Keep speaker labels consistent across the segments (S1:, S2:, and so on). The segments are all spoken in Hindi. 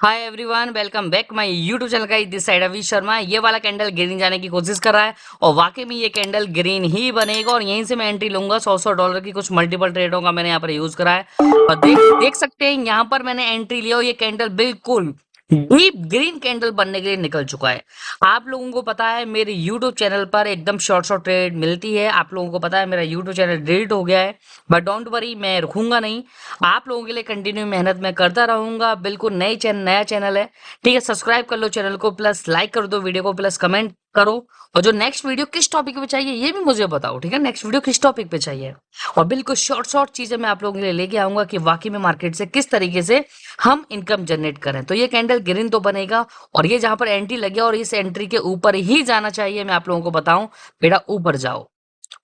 S1: Hi everyone, welcome back my YouTube channel. का दिस साइड अभी शर्मा। ये वाला कैंडल ग्रीन जाने की कोशिश कर रहा है और वाकई में ये कैंडल ग्रीन ही बनेगा और यहीं से मैं एंट्री लूंगा। $100 की कुछ मल्टीपल ट्रेडों का मैंने यहाँ पर यूज करा है और देख सकते हैं यहाँ पर मैंने एंट्री लिया और ये कैंडल बिल्कुल डीप ग्रीन कैंडल बनने के लिए निकल चुका है। आप लोगों को पता है मेरे यूट्यूब चैनल पर एकदम शॉर्ट ट्रेड मिलती है। आप लोगों को पता है मेरा यूट्यूब चैनल डिलीट हो गया है, बट डोंट वरी, मैं रुकूंगा नहीं। आप लोगों के लिए कंटिन्यू मेहनत मैं करता रहूंगा। बिल्कुल नया चैनल है, ठीक है। सब्सक्राइब कर लो चैनल को, प्लस लाइक कर दो वीडियो को, प्लस कमेंट करो। और जो नेक्स्ट वीडियो किस टॉपिक पे चाहिए ये भी मुझे बताओ, ठीक है। नेक्स्ट वीडियो किस टॉपिक पे चाहिए और बिल्कुल शॉर्ट चीजें मैं आप लोगों के लिए लेके आऊंगा कि वाकई में मार्केट से किस तरीके से हम इनकम जनरेट करें। तो ये कैंडल ग्रीन तो बनेगा और ये जहां पर एंट्री लगे और इस एंट्री के ऊपर ही जाना चाहिए। मैं आप लोगों को बताऊं, बेटा ऊपर जाओ,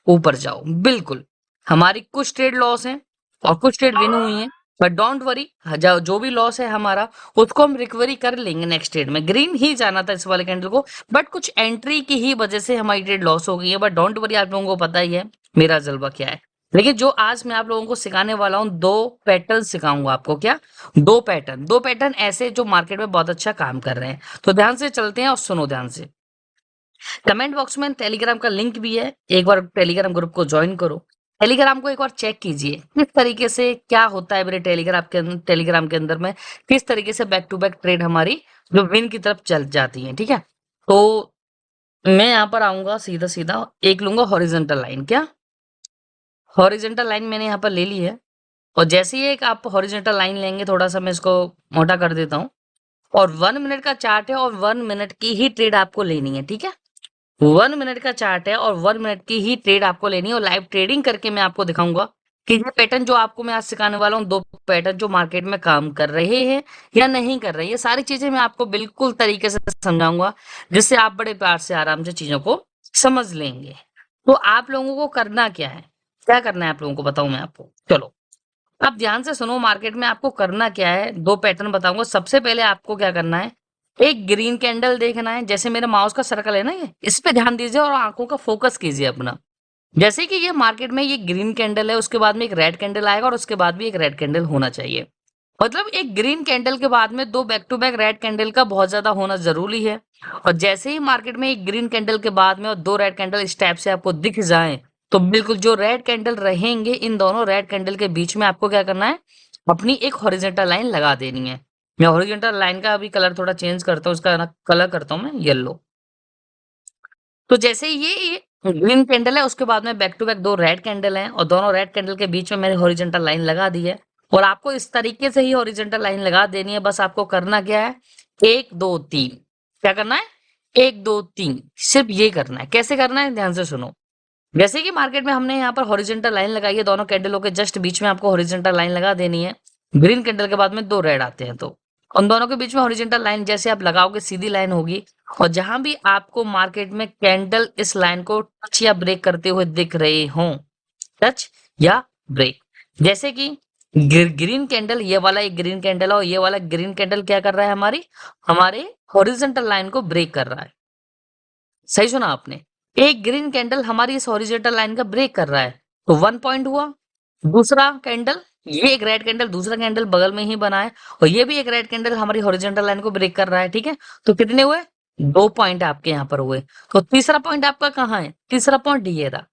S1: ऊपर जाओ। बिल्कुल हमारी कुछ ट्रेड लॉस है और कुछ ट्रेड विन हुई है, बट डोंट वरी, जो भी लॉस है हमारा उसको हम रिकवरी कर लेंगे। नेक्स्ट ट्रेड में ग्रीन ही जाना था इस वाले कैंडल को, बट कुछ एंट्री की ही वजह से हमारी ट्रेड लॉस हो गई है। बट डोंट वरी, आप लोगों को पता ही है मेरा जलवा क्या है। लेकिन जो आज मैं आप लोगों को सिखाने वाला हूँ, दो पैटर्न सिखाऊंगा आपको। क्या? दो पैटर्न ऐसे जो मार्केट में बहुत अच्छा काम कर रहे हैं। तो ध्यान से चलते हैं और सुनो ध्यान से। कमेंट बॉक्स में टेलीग्राम का लिंक भी है, एक बार टेलीग्राम ग्रुप को ज्वाइन करो। टेलीग्राम को एक बार चेक कीजिए किस तरीके से क्या होता है मेरे टेलीग्राम के अंदर में, किस तरीके से बैक टू बैक ट्रेड हमारी जो विन की तरफ चल जाती है, ठीक है। तो मैं यहाँ पर आऊंगा, सीधा सीधा एक लूंगा हॉरिजेंटल लाइन। क्या? हॉरिजेंटल लाइन मैंने यहाँ पर ले ली है और जैसे ही एक आप हॉरिजेंटल लाइन लेंगे, थोड़ा सा मैं इसको मोटा कर देता हूँ, और 1 मिनट का चार्ट है और 1 मिनट की ही ट्रेड आपको लेनी है, ठीक है। 1 मिनट का चार्ट है और 1 मिनट की ही ट्रेड आपको लेनी है और लाइव ट्रेडिंग करके मैं आपको दिखाऊंगा कि ये पैटर्न जो आपको मैं आज सिखाने वाला हूँ, दो पैटर्न जो मार्केट में काम कर रहे हैं या नहीं कर रहे हैं, ये सारी चीजें मैं आपको बिल्कुल तरीके से समझाऊंगा जिससे आप बड़े प्यार से आराम से चीजों को समझ लेंगे। तो आप लोगों को करना क्या है, क्या करना है आप लोगों को बताऊं मैं आपको। चलो आप ध्यान से सुनो, मार्केट में आपको करना क्या है, दो पैटर्न बताऊंगा। सबसे पहले आपको क्या करना है, एक ग्रीन कैंडल देखना है। जैसे मेरे माउस का सर्कल है ना, ये इस पे ध्यान दीजिए और आंखों का फोकस कीजिए अपना। जैसे कि ये मार्केट में ये ग्रीन कैंडल है, उसके बाद में एक रेड कैंडल आएगा और उसके बाद भी एक रेड कैंडल होना चाहिए। मतलब एक ग्रीन कैंडल के बाद में दो back to back red candle का बहुत ज्यादा होना जरूरी है। और जैसे ही मार्केट में एक ग्रीन कैंडल के बाद में और दो रेड कैंडल इस टाइप से आपको दिख जाए, तो बिल्कुल जो रेड कैंडल रहेंगे, इन दोनों रेड कैंडल के बीच में आपको क्या करना है, अपनी एक हॉरिजेंटल लाइन लगा देनी है। मैं हॉरिजेंटल लाइन का अभी कलर थोड़ा चेंज करता हूँ, इसका कलर करता हूँ मैं येलो। तो जैसे ये ग्रीन कैंडल है, उसके बाद में बैक टू बैक दो रेड कैंडल हैं और दोनों रेड कैंडल के बीच में मैंने हॉरिजेंटल लाइन लगा दी है। और आपको इस तरीके से ही हॉरिजेंटल लाइन लगा देनी है। बस आपको करना क्या है, एक दो तीन। क्या करना है? एक दो तीन, सिर्फ ये करना है। कैसे करना है, ध्यान से सुनो। जैसे कि मार्केट में हमने यहाँ पर हॉरिजेंटल लाइन लगाई है, दोनों कैंडलों के जस्ट बीच में आपको हॉरिजेंटल लाइन लगा देनी है। ग्रीन कैंडल के बाद में दो रेड आते हैं, तो उन दोनों के बीच में हॉरिजेंटल लाइन जैसे आप लगाओगे सीधी लाइन होगी। और जहां भी आपको मार्केट में कैंडल इस लाइन को टच या ब्रेक करते हुए दिख रहे हों, टच या ब्रेक, जैसे कि ग्रीन कैंडल, ये वाला एक ग्रीन कैंडल है और ये वाला ग्रीन कैंडल क्या कर रहा है, हमारे हॉरिजेंटल लाइन को ब्रेक कर रहा है। सही सुना आपने, एक ग्रीन कैंडल हमारी इस हॉरिजॉन्टल लाइन का ब्रेक कर रहा है, तो 1 पॉइंट हुआ। दूसरा कैंडल, ये एक रेड कैंडल, दूसरा कैंडल बगल में ही बना है और ये भी एक रेड कैंडल हमारी हॉरिजॉन्टल लाइन को ब्रेक कर रहा है, ठीक है। तो कितने हुए, 2 पॉइंट आपके यहाँ पर हुए। तो तीसरा पॉइंट आपका कहाँ है, तीसरा पॉइंट ये रहा।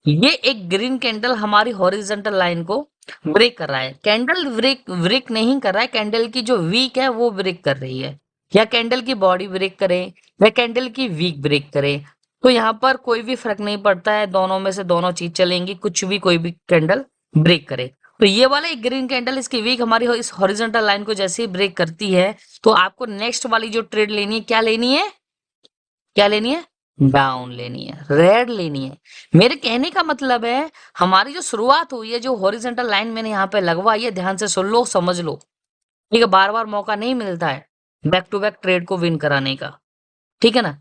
S1: ये एक ग्रीन कैंडल हमारी हॉरिजॉन्टल लाइन को ब्रेक कर रहा है। कैंडल ब्रेक ब्रेक नहीं कर रहा है, कैंडल की जो वीक है वो ब्रेक कर रही है, या कैंडल की बॉडी ब्रेक करे या कैंडल की वीक ब्रेक करे। तो यहाँ पर कोई भी फर्क नहीं पड़ता है, दोनों में से दोनों चीज चलेंगी, कुछ भी कोई भी कैंडल ब्रेक करे। तो ये वाला एक ग्रीन कैंडल, इसकी वीक हमारी इस हॉरिजॉन्टल लाइन को जैसे ही ब्रेक करती है, तो आपको नेक्स्ट वाली जो ट्रेड लेनी है, क्या लेनी है, क्या लेनी है, डाउन लेनी है, रेड लेनी है। मेरे कहने का मतलब है, हमारी जो शुरुआत हुई है, जो हॉरिजॉन्टल लाइन मैंने यहाँ पे लगवाई है, ध्यान से सुन लो, समझ लो, ठीक है। बार बार मौका नहीं मिलता है बैक टू बैक ट्रेड को विन कराने का, ठीक है ना।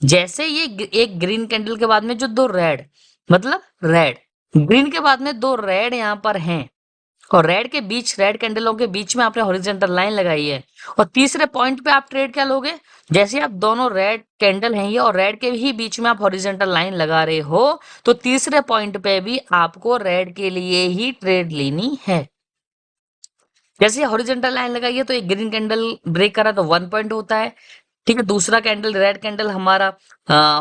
S1: जैसे ये एक ग्रीन कैंडल के बाद में जो दो रेड, मतलब रेड ग्रीन के बाद में दो रेड यहाँ पर हैं और रेड के बीच, रेड कैंडलों के बीच में आपने हॉरिजॉन्टल लाइन लगाई है, और तीसरे पॉइंट पे आप ट्रेड क्या लोगे, जैसे आप दोनों रेड कैंडल हैं ये और रेड के ही बीच में आप हॉरिजॉन्टल लाइन लगा रहे हो, तो तीसरे पॉइंट पे भी आपको रेड के लिए ही ट्रेड लेनी है। जैसे हॉरिजॉन्टल लाइन लगाई है तो एक ग्रीन कैंडल ब्रेक करा तो 1 पॉइंट होता है। ठीक है, दूसरा कैंडल रेड कैंडल हमारा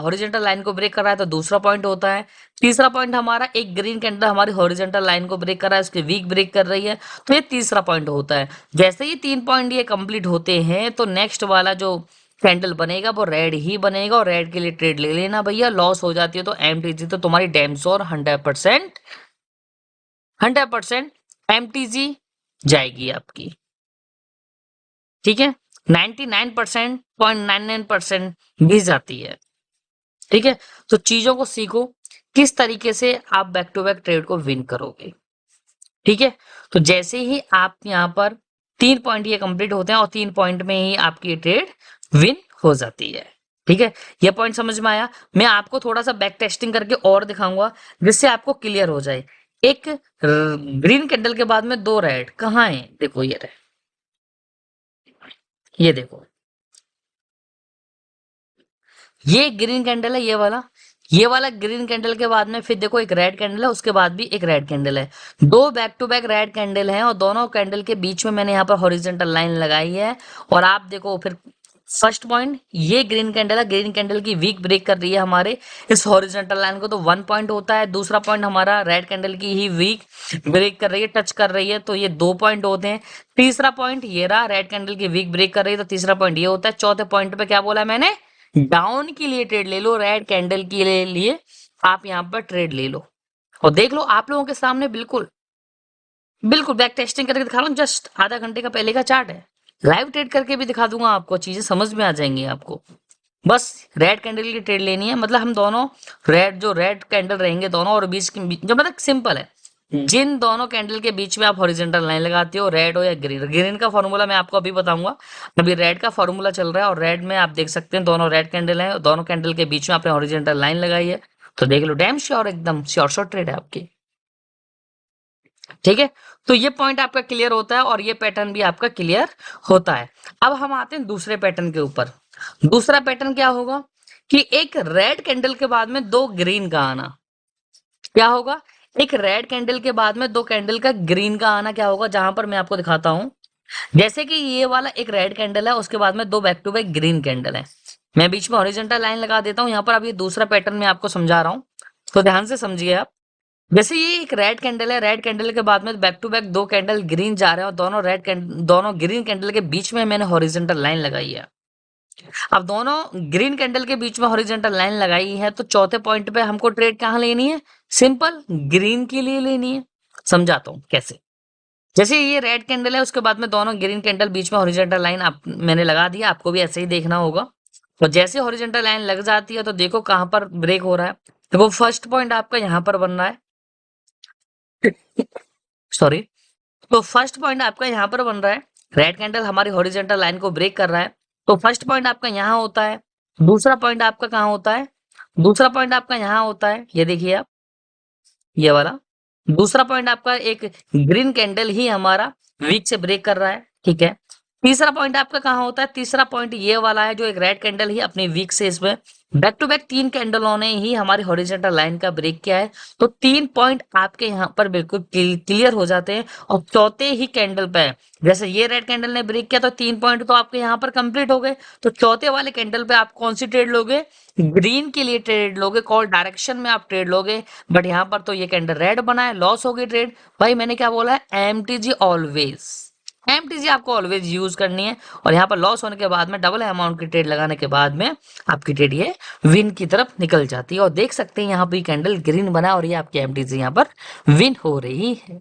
S1: हॉरिजॉन्टल लाइन को ब्रेक कर रहा है तो दूसरा पॉइंट होता है। तीसरा पॉइंट हमारा एक ग्रीन कैंडल हमारी हॉरिजॉन्टल लाइन को ब्रेक कर रहा है, उसके वीक ब्रेक कर रही है, तो ये तीसरा पॉइंट होता है। जैसे ही 3 पॉइंट ये कंप्लीट होते हैं तो नेक्स्ट वाला जो कैंडल बनेगा वो रेड ही बनेगा और रेड के लिए ट्रेड ले लेना भैया। लॉस हो जाती है तो एमटीजी तो तुम्हारी डैम श्योर 100% एमटीजी जाएगी आपकी। ठीक है, 99.99% भी जाती है। ठीक है, तो चीजों को सीखो किस तरीके से आप बैक टू बैक ट्रेड को विन करोगे। ठीक है, तो जैसे ही आप यहाँ पर 3 पॉइंट ये कंप्लीट होते हैं और 3 पॉइंट में ही आपकी ट्रेड विन हो जाती है। ठीक है, ये पॉइंट समझ में आया। मैं आपको थोड़ा सा बैक टेस्टिंग करके और दिखाऊंगा जिससे आपको क्लियर हो जाए। एक ग्रीन कैंडल के बाद में 2 रेड कहाँ है, देखो ये रहे, ये देखो, ये ग्रीन कैंडल है, ये वाला ग्रीन कैंडल के बाद में फिर देखो एक रेड कैंडल है, उसके बाद भी एक रेड कैंडल है। 2 back to back red candle हैं और दोनों कैंडल के बीच में मैंने यहाँ पर हॉरिजॉन्टल लाइन लगाई है। और आप देखो फिर फर्स्ट पॉइंट ये ग्रीन कैंडल है, ग्रीन कैंडल की वीक ब्रेक कर रही है हमारे इस हॉरिजॉन्टल लाइन को तो 1 पॉइंट होता है। दूसरा पॉइंट हमारा रेड कैंडल की ही वीक ब्रेक कर रही है, टच कर रही है, तो ये 2 पॉइंट होते हैं। तीसरा पॉइंट ये रहा, रेड कैंडल की वीक ब्रेक कर रही है तो तीसरा पॉइंट ये होता है। चौथे पॉइंट पे क्या बोला मैंने, डाउन के लिए ट्रेड ले लो, रेड कैंडल के लिए आप यहां पर ट्रेड ले लो। और देख लो आप लोगों के सामने बिल्कुल बिल्कुल बैक टेस्टिंग करके दिखा रहा हूँ, जस्ट आधा घंटे का पहले का चार्ट है। लाइव ट्रेड करके भी दिखा दूंगा आपको, चीजें समझ में आ जाएंगी आपको। बस रेड कैंडल की ट्रेड लेनी है, मतलब हम दोनों रेड कैंडल रहेंगे दोनों और बीच की जो मतलब सिंपल है, जिन दोनों कैंडल के बीच में आप हॉरिजॉन्टल लाइन लगाते हो, रेड हो या ग्रीन। ग्रीन का फॉर्मूला मैं आपको अभी बताऊंगा, अभी रेड का फॉर्मूला चल रहा है। और रेड में आप देख सकते हैं दोनों रेड कैंडल है, दोनों कैंडल के बीच में आपने हॉरिजॉन्टल लाइन लगाई है, तो देख लो डैम श्योर, एकदम श्योर शॉट ट्रेड है आपकी। ठीक है, तो ये पॉइंट आपका क्लियर होता है और ये पैटर्न भी आपका क्लियर होता है। अब हम आते हैं दूसरे पैटर्न के ऊपर। दूसरा पैटर्न क्या होगा कि एक रेड कैंडल के बाद में 2 ग्रीन का आना। क्या होगा, एक रेड कैंडल के बाद में 2 कैंडल का ग्रीन का आना क्या होगा, जहां पर मैं आपको दिखाता हूं। जैसे कि ये वाला एक रेड कैंडल है, उसके बाद में 2 back to back green candle है। मैं बीच में हॉरिजॉन्टल लाइन लगा देता हूं यहाँ पर। अब ये दूसरा पैटर्न मैं आपको समझा रहा हूं, तो ध्यान से समझिए आप। जैसे ये एक रेड कैंडल है, रेड कैंडल के बाद में back to back 2 candle green जा रहे हैं और दोनों ग्रीन कैंडल के बीच में मैंने हॉरिजॉन्टल लाइन लगाई है। अब दोनों ग्रीन कैंडल के बीच में हॉरिजॉन्टल लाइन लगाई है तो चौथे पॉइंट पे हमको ट्रेड कहाँ लेनी है, सिंपल ग्रीन के लिए लेनी है। समझाता हूँ कैसे। जैसे ये रेड कैंडल है, उसके बाद में दोनों ग्रीन कैंडल बीच में हॉरिजॉन्टल लाइन आप मैंने लगा दिया, आपको भी ऐसे ही देखना होगा। तो जैसे हॉरिजॉन्टल लाइन लग जाती है तो देखो कहां पर ब्रेक हो रहा है। देखो फर्स्ट पॉइंट आपका यहां पर बन रहा है, सॉरी। तो फर्स्ट पॉइंट आपका यहाँ पर बन रहा है, रेड कैंडल हमारी हॉरिजॉन्टल लाइन को ब्रेक कर रहा है, तो फर्स्ट पॉइंट आपका यहाँ होता है। दूसरा पॉइंट आपका कहाँ होता है, दूसरा पॉइंट आपका यहाँ होता है, ये देखिए आप, ये वाला दूसरा पॉइंट आपका एक ग्रीन कैंडल ही हमारा वीक से ब्रेक कर रहा है। ठीक है, तीसरा पॉइंट आपका कहाँ होता है, तीसरा पॉइंट ये वाला है जो एक रेड कैंडल ही अपनी वीक से इसमें बैक टू बैक 3 कैंडलों ने ही हमारी हॉरिजॉन्टल लाइन का ब्रेक किया है, तो 3 पॉइंट आपके यहाँ पर बिल्कुल क्लियर हो जाते हैं। और चौथे ही कैंडल पे जैसे ये रेड कैंडल ने ब्रेक किया तो 3 पॉइंट तो आपके यहाँ पर कंप्लीट हो गए। तो चौथे वाले कैंडल पे आप कौन सी ट्रेड लोगे, ग्रीन के लिए ट्रेड लोगे, कॉल डायरेक्शन में आप ट्रेड लोगे। बट यहाँ पर तो ये कैंडल रेड बना है, लॉस हो गई ट्रेड। भाई मैंने क्या बोला है, एमटीजी ऑलवेज, एमटीजी आपको ऑलवेज यूज करनी है। और यहाँ पर लॉस होने के बाद में डबल अमाउंट की ट्रेड लगाने के बाद में आपकी ट्रेड ये विन की तरफ निकल जाती है। और देख सकते हैं यहाँ पर कैंडल ग्रीन बना और ये आपकी एमटीजी यहाँ पर विन हो रही है।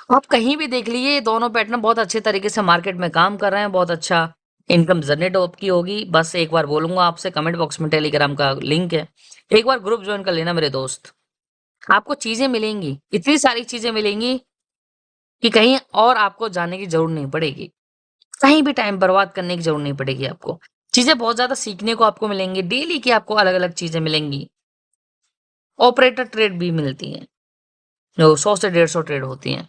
S1: आप कहीं भी देख लीजिए, ये दोनों पैटर्न बहुत अच्छे तरीके से मार्केट में काम कर रहे हैं, बहुत अच्छा इनकम जनरेट आपकी होगी। बस एक बार बोलूंगा आपसे, कमेंट बॉक्स में टेलीग्राम का लिंक है, एक बार ग्रुप ज्वाइन कर लेना मेरे दोस्त। आपको चीजें मिलेंगी, इतनी सारी चीजें मिलेंगी कि कहीं और आपको जाने की जरूरत नहीं पड़ेगी, कहीं भी टाइम बर्बाद करने की जरूरत नहीं पड़ेगी आपको। चीजें बहुत ज्यादा सीखने को आपको मिलेंगी, डेली की आपको अलग अलग चीजें मिलेंगी। ऑपरेटर ट्रेड भी मिलती हैं जो 100 से 150 ट्रेड होती हैं।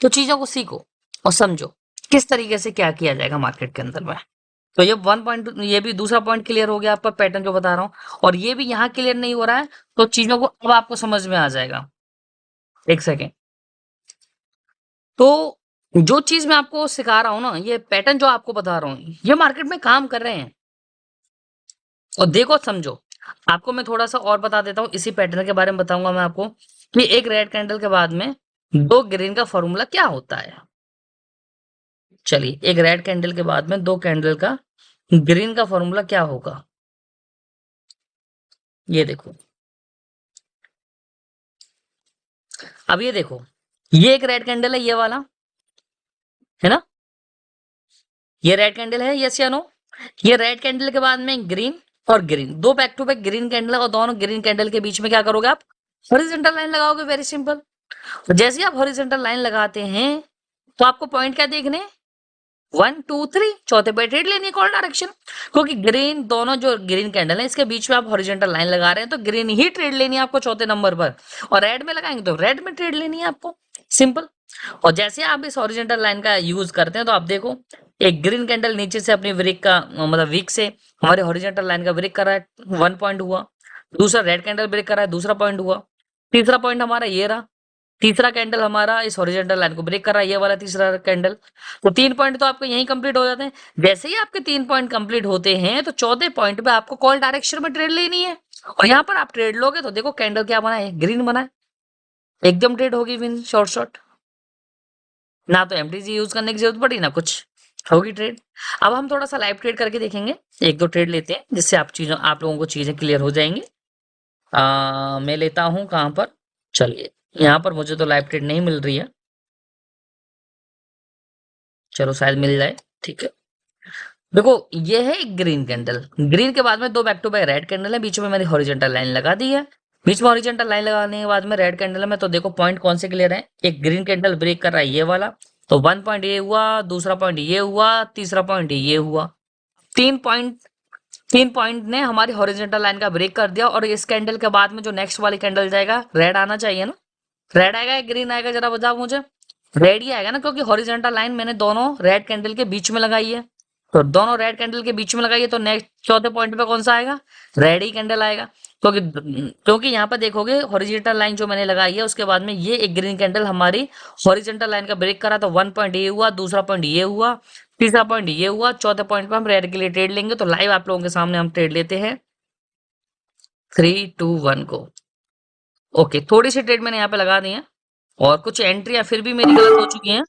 S1: तो चीजों को सीखो और समझो किस तरीके से क्या किया जाएगा मार्केट के अंदर में। तो ये 1 पॉइंट, ये भी दूसरा पॉइंट क्लियर हो गया आपका, पैटर्न जो बता रहा हूँ। और ये भी यहाँ क्लियर नहीं हो रहा है, तो चीजों को अब आपको समझ में आ जाएगा। एक सेकेंड। तो जो चीज मैं आपको सिखा रहा हूँ ना, ये पैटर्न जो आपको बता रहा हूँ, ये मार्केट में काम कर रहे हैं। और देखो समझो, आपको मैं थोड़ा सा और बता देता हूँ, इसी पैटर्न के बारे में बताऊंगा मैं आपको कि एक रेड कैंडल के बाद में दो ग्रीन का फॉर्मूला क्या होता है। चलिए, एक रेड कैंडल के बाद में दो कैंडल का ग्रीन का फॉर्मूला क्या होगा, ये देखो। अब ये देखो, ये एक रेड कैंडल है, ये वाला है ना, ये रेड कैंडल है, यस या नो। ये रेड कैंडल के बाद में ग्रीन और ग्रीन, दो back to back green candle, और दोनों ग्रीन कैंडल के बीच में क्या करोगे आप, हॉरिजॉन्टल लाइन लगाओगे, वेरी सिंपल। तो जैसे ही आप हॉरिजॉन्टल लाइन लगाते हैं तो आपको पॉइंट क्या देखने, 1 2 3, चौथे पे ट्रेड लेनी है कॉल डायरेक्शन, क्योंकि ग्रीन, दोनों जो ग्रीन कैंडल है इसके बीच में आप हॉरिजॉन्टल लाइन लगा रहे हैं, तो ग्रीन ही ट्रेड लेनी है आपको चौथे नंबर पर, और रेड में लगाएंगे तो रेड में ट्रेड लेनी है आपको, सिंपल। और जैसे आप इस हॉरिजॉन्टल लाइन का यूज करते हैं तो आप देखो, एक ग्रीन कैंडल नीचे से अपनी ब्रेक का मतलब वीक से हमारे हॉरिजॉन्टल लाइन का ब्रेक कर रहा है, 1 पॉइंट हुआ। दूसरा रेड कैंडल ब्रेक कर रहा है, दूसरा पॉइंट हुआ। तीसरा पॉइंट हमारा ये रहा, तीसरा कैंडल हमारा इस हॉरिजॉन्टल लाइन को ब्रेक कर रहा है, ये वाला तीसरा कैंडल। तो 3 पॉइंट तो आपके यहीं कंप्लीट हो जाते हैं। जैसे ही आपके 3 पॉइंट कंप्लीट होते हैं तो चौथे पॉइंट पे आपको कॉल डायरेक्शन में ट्रेड लेनी है, और यहाँ पर आप ट्रेड लोगे तो देखो कैंडल क्या बना है, ग्रीन बना है, एकदम ट्रेड होगी विन, शॉर्ट शॉर्ट, ना तो एमटीजी यूज करने की जरूरत पड़ी ना कुछ, होगी ट्रेड। अब हम थोड़ा सा लाइव ट्रेड करके देखेंगे, एक दो ट्रेड लेते हैं जिससे आप लोगों को चीजें क्लियर हो जाएंगी। मैं लेता हूं कहां पर, चलिए यहाँ पर मुझे तो लाइव ट्रेड नहीं मिल रही है, चलो शायद मिल जाए, ठीक है। देखो, ये है एक ग्रीन कैंडल, ग्रीन के बाद में दो back to back red candle है, बीच में मैंने हॉरिजॉन्टल लाइन लगा दी है। बीच में हॉरिजॉन्टल लाइन लगाने के बाद में रेड कैंडल में, तो देखो पॉइंट कौन से क्लियर है, एक ग्रीन कैंडल ब्रेक कर रहा है ये वाला, तो 1 पॉइंट ये हुआ, दूसरा पॉइंट ये हुआ, तीसरा पॉइंट ये हुआ। 3 पॉइंट, 3 पॉइंट ने हमारी हॉरिजॉन्टल लाइन का ब्रेक कर दिया, और इस कैंडल के बाद में जो नेक्स्ट वाली कैंडल जाएगा, रेड आना चाहिए ना, रेड आएगा या ग्रीन आएगा, जरा बताओ मुझे। रेड ही आएगा ना, क्योंकि हॉरिजॉन्टल लाइन मैंने दोनों रेड कैंडल के बीच में लगाई है, तो दोनों रेड कैंडल के बीच में लगाइए तो नेक्स्ट चौथे पॉइंट पे कौन सा आएगा, रेड ही कैंडल आएगा। क्योंकि क्योंकि यहाँ पर देखोगे हॉरिजॉन्टल लाइन जो मैंने लगाई है उसके बाद में ये एक ग्रीन कैंडल हमारी हॉरिजॉन्टल लाइन का ब्रेक करा, तो 1 पॉइंट ये हुआ, दूसरा पॉइंट ये हुआ, तीसरा पॉइंट ये हुआ, चौथे पॉइंट पे हम रेड के लिए ट्रेड लेंगे। तो लाइव आप लोगों के सामने हम ट्रेड लेते हैं 3 2 1 को। ओके, थोड़ी सी ट्रेड मैंने यहाँ पे लगा दी है, और कुछ एंट्रियां फिर भी मेरी गलत हो चुकी हैं,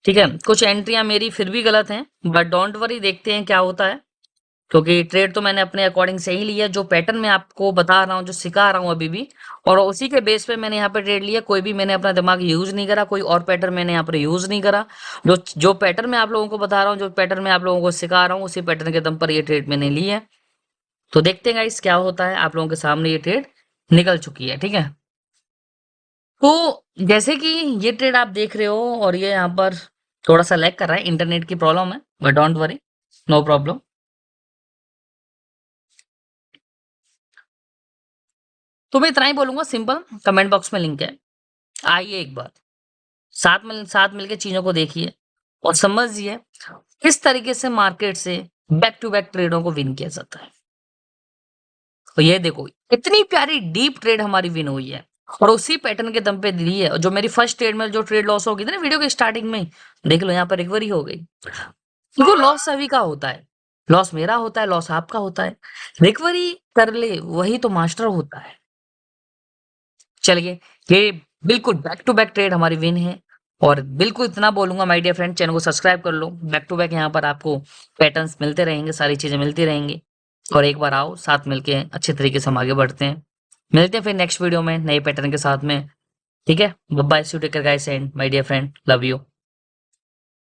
S1: ठीक है, कुछ एंट्रियां मेरी फिर भी गलत हैं, बट डोंट वरी, देखते हैं क्या होता है, क्योंकि ट्रेड तो मैंने अपने अकॉर्डिंग से ही लिया, जो पैटर्न मैं आपको बता रहा हूँ, जो सिखा रहा हूँ अभी भी, और उसी के बेस पे मैंने यहाँ पे ट्रेड लिया, कोई भी मैंने अपना दिमाग यूज नहीं करा, कोई और पैटर्न मैंने यहाँ पर यूज नहीं करा। जो जो पैटर्न मैं आप लोगों को बता रहा हूँ, जो पैटर्न मैं आप लोगों को सिखा रहा हूँ, उसी पैटर्न के दम पर ये ट्रेड मैंने ली है। तो देखते हैं गाइस क्या होता है, आप लोगों के सामने ये ट्रेड निकल चुकी है, ठीक है। तो जैसे कि ये ट्रेड आप देख रहे हो, और ये यहाँ पर थोड़ा सा लैग कर रहा है, इंटरनेट की प्रॉब्लम है, but don't worry, no problem. तो मैं इतना ही बोलूंगा, सिंपल, कमेंट बॉक्स में लिंक है, आइए एक बार साथ मिलकर चीजों को देखिए और समझिए किस तरीके से मार्केट से बैक टू बैक ट्रेडों को विन किया जाता है। तो ये देखो, इतनी प्यारी डीप ट्रेड हमारी विन हुई है, और उसी पैटर्न के दम पे दी है। जो मेरी फर्स्ट ट्रेड में जो ट्रेड लॉस हो गई थी ना वीडियो के स्टार्टिंग में, देख लो यहाँ पर रिकवरी हो गई। देखो, लॉस सभी का होता है, लॉस मेरा होता है, लॉस आपका होता है, रिकवरी कर ले वही तो मास्टर होता है। चलिए, ये बिल्कुल बैक टू बैक ट्रेड हमारी विन है, और बिल्कुल इतना बोलूंगा माय डियर फ्रेंड, चैनल को सब्सक्राइब कर लो, बैक टू बैक यहाँ पर आपको पैटर्न्स मिलते रहेंगे, सारी चीजें मिलती रहेंगी, और एक बार आओ साथ मिलके अच्छे तरीके से हम आगे बढ़ते हैं। मिलते हैं फिर नेक्स्ट वीडियो में नए पैटर्न के साथ में, ठीक है। Bye bye, see you, take care guys, and my dear friend, love you.